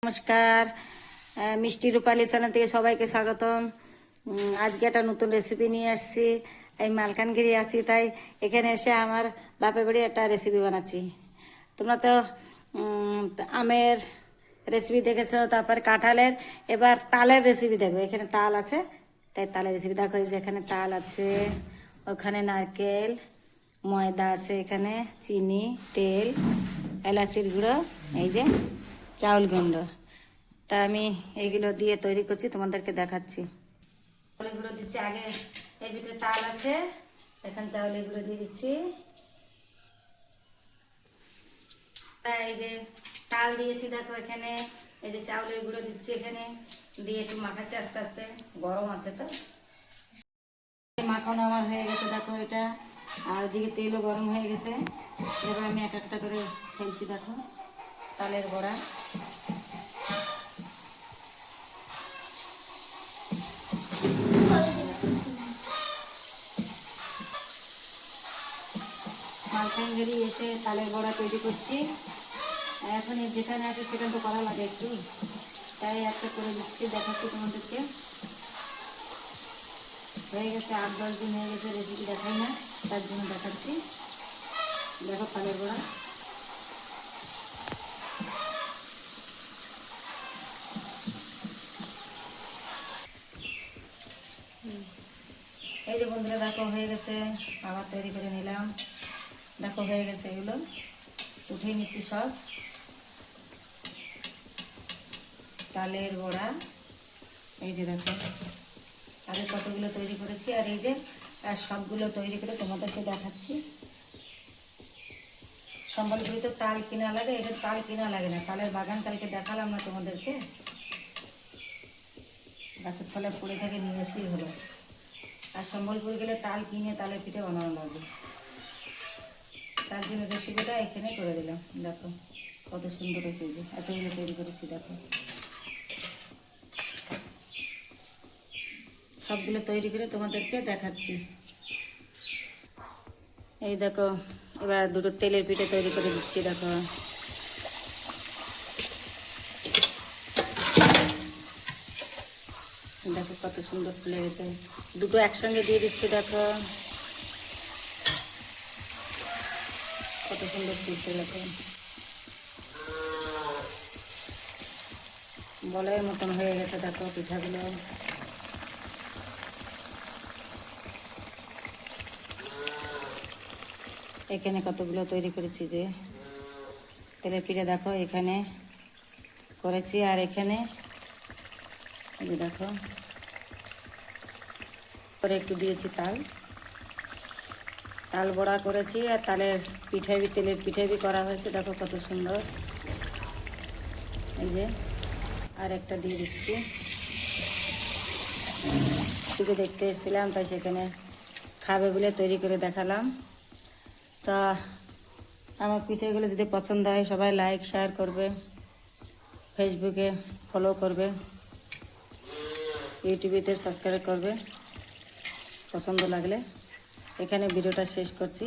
নমস্কার, মিষ্টি রূপালী চ্যানেল থেকে সবাইকে স্বাগতম। আজকে একটা নতুন রেসিপি নিয়ে আসছি। এই মালকানগিরি আছি, তাই এখানে এসে আমার বাপের বাড়ি একটা রেসিপি বানাচ্ছি। তোমরা তো আমের রেসিপি দেখেছো, তারপর কাঁঠালের, এবার তালের রেসিপি দেখো। এখানে তাল আছে, তাই তালের রেসিপি দেখো। এই যে এখানে তাল আছে, ওখানে নারকেল, ময়দা আছে, এখানে চিনি, তেল, এলাচির গুঁড়ো, এই যে চাউল গুঁড়ো। তা আমি এইগুলো দিয়ে তৈরি করছি, তোমাদেরকে দেখাচ্ছি। চাউলের গুঁড়ো দিচ্ছি আগে। এর ভিতরে তাল আছে, এখন চাউলের গুঁড়ো দিয়ে দিচ্ছি। এই যে তাল দিয়েছি দেখো এখানে, এই যে চাউলের গুঁড়ো দিচ্ছি এখানে, দিয়ে একটু মাখাচ্ছি আস্তে আস্তে, গরম আছে তো। মাখানো আমার হয়ে গেছে দেখো এটা, আর ওদিকে তেলও গরম হয়ে গেছে। এবার আমি এক একটা করে ফেলছি দেখো তালের বড়া। মালকানগিরি এসে তালের বড়া তৈরি করছি। এখন যেখানে আছে সেখানে তো করা লাগে একটু, তাই একটা করে দিচ্ছি, দেখাচ্ছি তোমাদেরকে। হয়ে গেছে 8-10 দিন হয়ে গেছে, রেসিপি দেখাই না, তার জন্য দেখাচ্ছি। দেখো তালের বড়া। এই যে বন্ধুরা দেখো হয়ে গেছে, আবার তৈরি করে নিলাম। দেখো হয়ে গেছে, এগুলো উঠিয়ে নিচ্ছি সব। তালের বড়া এই যে দেখো, আগে কতগুলো তৈরি করেছি, আর এই যে সবগুলো তৈরি করে তোমাদেরকে দেখাচ্ছি। সম্বলপুরিতে তাল কিনা লাগে, এটা তাল কিনা লাগে না, তালের বাগান কালকে দেখালাম না তোমাদেরকে, গাছের তলে পড়ে থেকে নিয়ে আসলেই হলো। আর সম্বলপুর গেলে তাল কিনে তালের পিঠে বানানো লাগবে, তার জন্য রেসিপিটা এখানে করে দিলাম। দেখো কত সুন্দর হয়েছে, যে এতগুলো তৈরি করেছি দেখো। সবগুলো তৈরি করে তোমাদেরকে দেখাচ্ছি। এই দেখো, এবার দুটো তেলের পিঠে তৈরি করে দিচ্ছি দেখো। দেখো কত সুন্দর ফুলে গেছে, দুটো একসঙ্গে দিয়ে দিচ্ছি দেখো, কত সুন্দর ফুলছে দেখো, বলের মতন হয়ে গেছে দেখো পিঠাগুলো। এখানে কতগুলো তৈরি করেছি, যে তেলের পিঠে দেখো এখানে করেছি, আর এখানে এই যে দেখো করে একটু দিয়েছি তাল, তাল বড়া করেছি, আর তালের পিঠে বি, তেলের পিঠে বি করা হয়েছে দেখো কত সুন্দর। এই যে আর একটা দিয়ে দিচ্ছি, থেকে দেখতে এসেছিলাম, তাই সেখানে খাবে বলে তৈরি করে দেখালাম। তা আমার পিঠেগুলো যদি পছন্দ হয় সবাই লাইক শেয়ার করবে, ফেসবুকে ফলো করবে, ইউটিউবেতে সাবস্ক্রাইব করবে পছন্দ লাগলে। এখানে ভিডিওটা শেষ করছি।